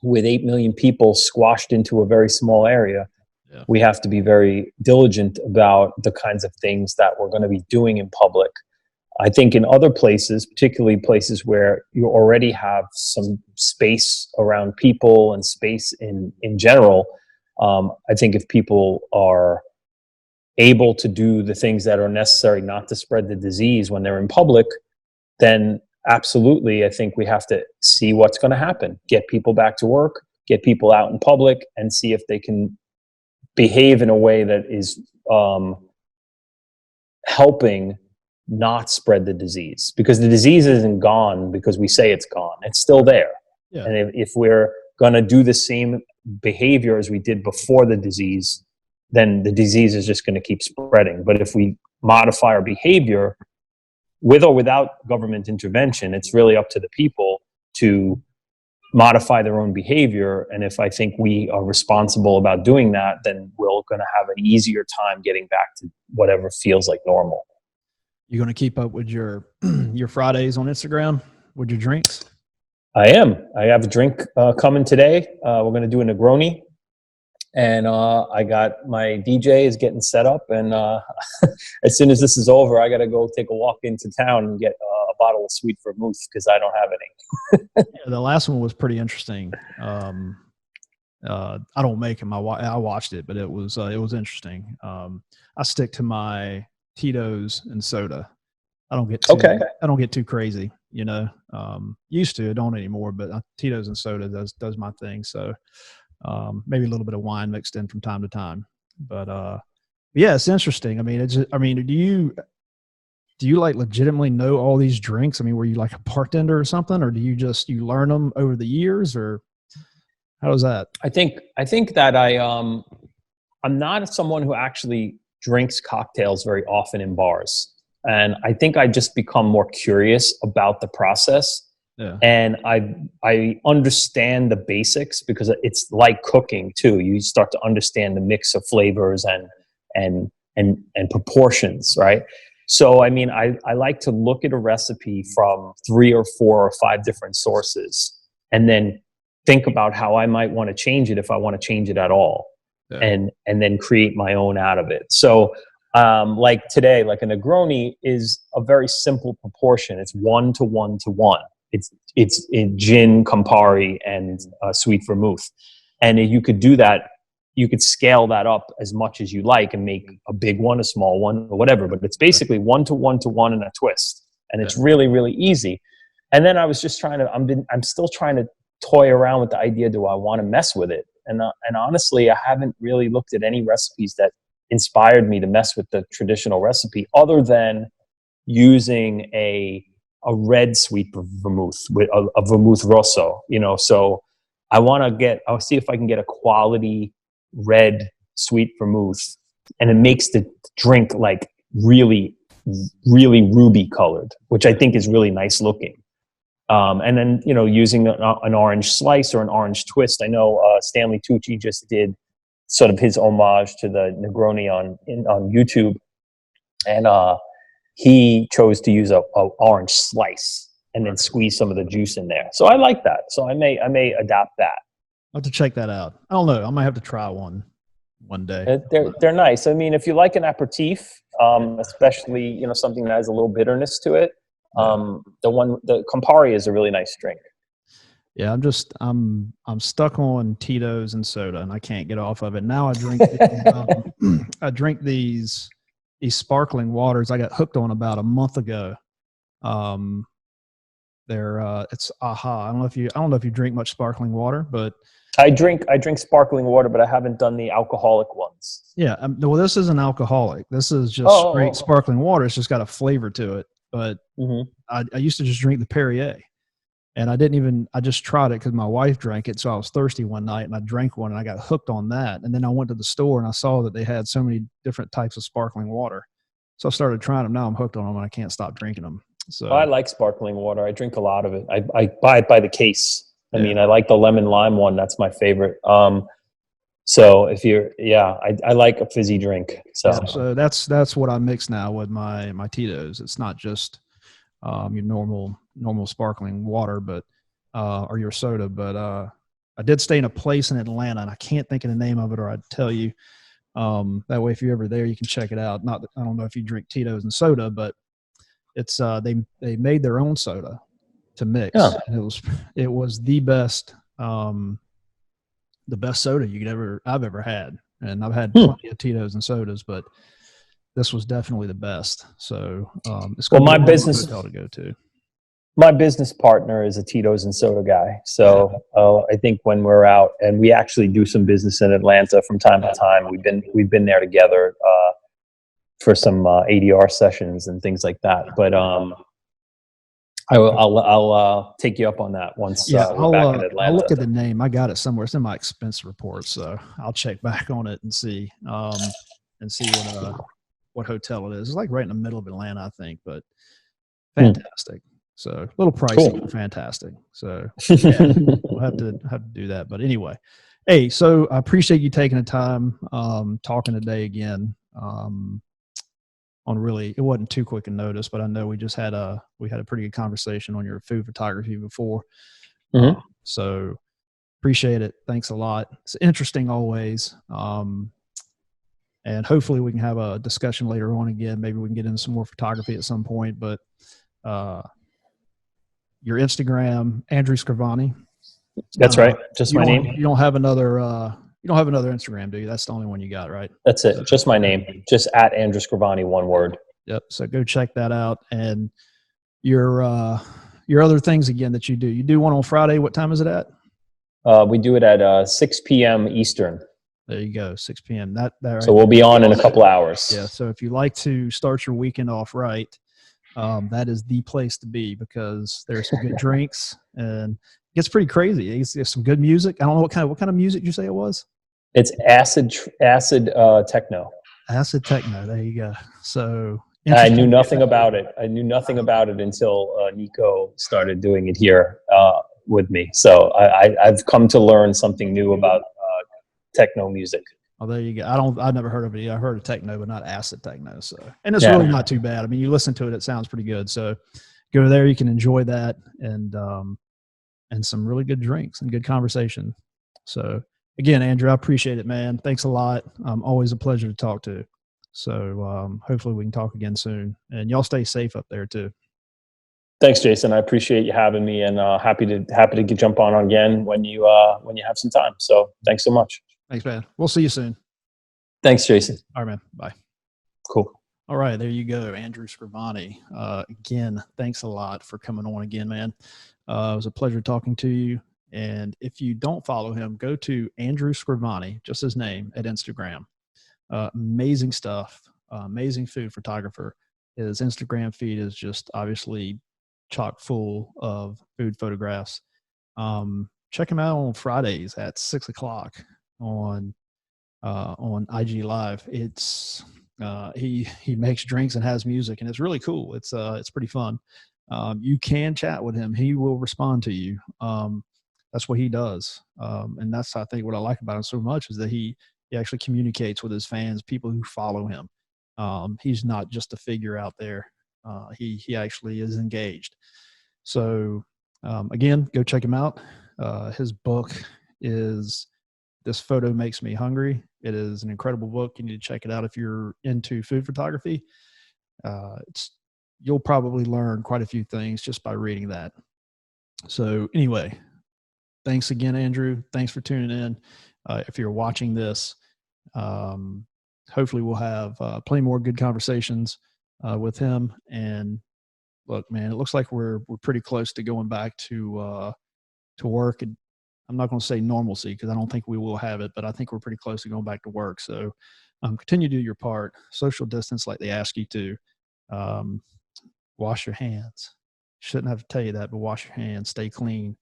with 8 million people squashed into a very small area, we have to be very diligent about the kinds of things that we're going to be doing in public. I think in other places, particularly places where you already have some space around people and space in general, I think if people are able to do the things that are necessary not to spread the disease when they're in public, then absolutely, I think we have to see what's going to happen. Get people back to work, get people out in public, and see if they can behave in a way that is helping not spread the disease, because the disease isn't gone because we say it's gone. It's still there. Yeah. And if we're going to do the same behavior as we did before the disease, then the disease is just going to keep spreading. But if we modify our behavior with or without government intervention, it's really up to the people to modify their own behavior. And if I think we are responsible about doing that, then we're going to have an easier time getting back to whatever feels like normal.
You going to keep up with your Fridays on Instagram with your drinks?
I am. I have a drink coming today. We're going to do a Negroni. And I got my DJ is getting set up. And as soon as this is over, I got to go take a walk into town and get a bottle of sweet vermouth, because I don't have any.
Yeah, the last one was pretty interesting. I don't make them. I watched it, but it was interesting. I stick to my Tito's and soda. I don't get too crazy, used to. I don't anymore, but Tito's and soda does my thing. So maybe a little bit of wine mixed in from time to time. But yeah, it's interesting. I mean, do do you like legitimately know all these drinks? I mean, were you like a bartender or something, or do you just, you learn them over the years, or how is that?
I think that I'm not someone who actually drinks cocktails very often in bars. And I think I just become more curious about the process.
Yeah.
And I understand the basics because it's like cooking too. You start to understand the mix of flavors and proportions, right? So, I mean, I like to look at a recipe from 3 or 4 or 5 different sources and then think about how I might want to change it if I want to change it at all. Yeah. And then create my own out of it. So, like today, like a Negroni is a very simple proportion. It's 1 to 1 to 1. It's in gin, Campari, and sweet vermouth. And you could do that. You could scale that up as much as you like and make a big one, a small one, or whatever. But it's basically 1 to 1 to 1 and a twist. And it's really, really easy. And then I was just I'm still trying to toy around with the idea, do I want to mess with it? And honestly, I haven't really looked at any recipes that inspired me to mess with the traditional recipe other than using a red sweet vermouth with a vermouth rosso, you know. So I'll see if I can get a quality red sweet vermouth, and it makes the drink like really, really ruby colored, which I think is really nice looking. And then, you know, using an orange slice or an orange twist. I know Stanley Tucci just did sort of his homage to the Negroni on YouTube, and he chose to use a orange slice and then squeeze some of the juice in there. So I like that. So I may adapt that.
I'll have to check that out. I don't know. I might have to try one day.
They're nice. I mean, if you like an aperitif, especially, you know, something that has a little bitterness to it, the Campari is a really nice drink.
Yeah, I'm stuck on Tito's and soda, and I can't get off of it. Now I drink these sparkling waters I got hooked on about a month ago. It's AHA. I don't know if you drink much sparkling water, but
I drink sparkling water, but I haven't done the alcoholic ones.
Yeah, well, this isn't alcoholic. This is just straight sparkling water. It's just got a flavor to it. But I used to just drink the Perrier, and I just tried it because my wife drank it, so I was thirsty one night, and I drank one, and I got hooked on that. And then I went to the store, and I saw that they had so many different types of sparkling water, so I started trying them. Now I'm hooked on them, and I can't stop drinking them. So
I like sparkling water. I drink a lot of it. I buy it by the case. I mean, I like the lemon lime one. That's my favorite. So if I like a fizzy drink.
So that's what I mix now with my Tito's. It's not just your normal sparkling water, but or your soda. But I did stay in a place in Atlanta, and I can't think of the name of it, or I'd tell you. That way, if you're ever there, you can check it out. I don't know if you drink Tito's and soda, but it's they made their own soda to mix. Yeah. And it was the best soda I've ever had. And I've had plenty of Tito's and sodas, but this was definitely the best. So it's going to be a hotel to go to.
My business partner is a Tito's and soda guy. So I think when we're out, and we actually do some business in Atlanta from time to time, we've been there together for some ADR sessions and things like that. But I'll take you up on that once we're back in Atlanta.
I'll look at the name. I got it somewhere. It's in my expense report, so I'll check back on it and see what hotel it is. It's like right in the middle of Atlanta, I think, but fantastic. So a little pricey, but fantastic. So yeah, we'll have to do that. But anyway, hey, so I appreciate you taking the time talking today again. It wasn't too quick a notice, but I know we had a pretty good conversation on your food photography before. So appreciate it. Thanks a lot. It's interesting always. And hopefully we can have a discussion later on again. Maybe we can get into some more photography at some point, but your Instagram, Andrew Scrivani.
That's right. Just my name.
You don't have another Instagram, do you? That's the only one you got, right?
That's it. Just my name. Just at Andrew Scrivani, one word.
Yep. So go check that out. And your other things again that you do. You do one on Friday. What time is it at?
We do it at 6 p.m. Eastern.
There you go, 6 p.m. That right.
So we'll be on in a couple hours.
Yeah. So if you like to start your weekend off right, that is the place to be because there's some good drinks and it gets pretty crazy. There's some good music. I don't know what kind of music you say it was.
It's acid techno.
Acid techno. There you go. So
I knew nothing about it. I knew nothing about it until Nico started doing it here with me. So I've come to learn something new about techno music.
Oh, there you go. I've never heard of it. I heard of techno, but not acid techno. So, and it's really not too bad. I mean, you listen to it, it sounds pretty good. So go there, you can enjoy that and some really good drinks and good conversation. So again, Andrew, I appreciate it, man. Thanks a lot. Always a pleasure to talk to. So hopefully we can talk again soon and y'all stay safe up there too.
Thanks, Jason. I appreciate you having me and happy to jump on again when you have some time. So thanks so much.
Thanks, man. We'll see you soon.
Thanks, Jason.
All right, man. Bye.
Cool.
All right, there you go, Andrew Scrivani. Again, thanks a lot for coming on again, man. It was a pleasure talking to you. And if you don't follow him, go to Andrew Scrivani, just his name, at Instagram. Amazing stuff. Amazing food photographer. His Instagram feed is just obviously chock full of food photographs. Check him out on Fridays at 6 o'clock on IG Live. It's he makes drinks and has music, and it's really cool. It's pretty fun. You can chat with him. He will respond to you. That's what he does, and that's I think what I like about him so much is that he actually communicates with his fans, people who follow him. He's not just a figure out there. He actually is engaged. So again, go check him out. His book is This Photo Makes Me Hungry. It is an incredible book. You need to check it out if you're into food photography. You'll probably learn quite a few things just by reading that. So anyway, thanks again, Andrew. Thanks for tuning in. If you're watching this, hopefully we'll have plenty more good conversations with him. And look, man, it looks like we're pretty close to going back to work. And I'm not going to say normalcy because I don't think we will have it, but I think we're pretty close to going back to work. So continue to do your part. Social distance like they ask you to. Wash your hands. Shouldn't have to tell you that, but wash your hands, stay clean,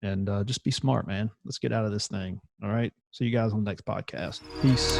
and just be smart, man. Let's get out of this thing. All right. See you guys on the next podcast. Peace.